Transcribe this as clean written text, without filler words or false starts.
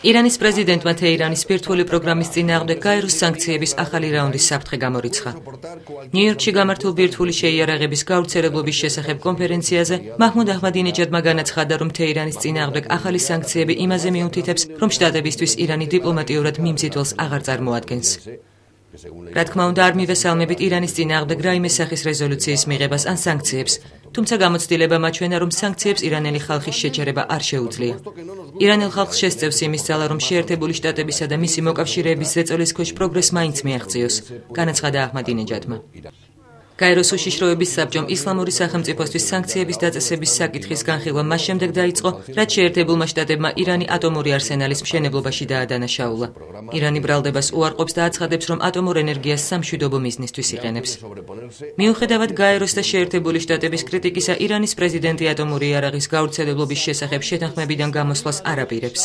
ირანის პრეზიდენტმა თეირანის ბირთვული პროგრამის წინააღმდეგ გაეროს სანქციების ახალი რაუნდის საფრთხე გამორიცხა. ნიუ-იორკში გამართულ ბირთვული შეიარაღების გავრცელებლობის შესახებ კონფერენციაზე მაჰმუდ აჰმადინეჯადმა განაცხადა, რომ თეირანის წინააღმდეგ ახალი სანქციები იმაზე მიუთითებს, რომ შტატებისთვის ირანი დიპლომატიურად მიმზიდველს აღარ წარმოადგენს. რა თქმა უნდა, არ მივესალმებით ირანის წინააღმდეგ რაიმე სახის რეზოლუციის მიღებას ან სანქციებს, თუმცა გამოცდილება მაჩვენა, რომ სანქციებს ირანელი ხალხის შეჩერება არ შეუძლია. ირანელ ხალხს შესწევს იმის ძალა, რომ შეერთებული შტატებისა და მისი მოკავშირეების ზეწოლის ქვეშ პროგრესს მაინც მიაღწიოს, განაცხადა აჰმადინეჯადმა. გაეროს უშიშროების საბჭომ ისლამური სახელმწიფოსთვის სანქციების დაწესების საკითხის განხილვა მას შემდეგ დაიწყო, რაც შეერთებულმა შტატებმა ირანი ატომური არსენალის მშენებლობაში დაადანაშაულა. ირანი ბრალდებას უარყოფს და აცხადებს, რომ ატომურ ენერგიას სამშვიდობო მიზნისთვის იყენებს. მიუხედავად გაეროს და შეერთებული შტატების კრიტიკისა, ირანის პრეზიდენტი ატომური იარაღის გავრცელებლობის შესახებ შეთანხმებიდან გამოსვლას არ აპირებს.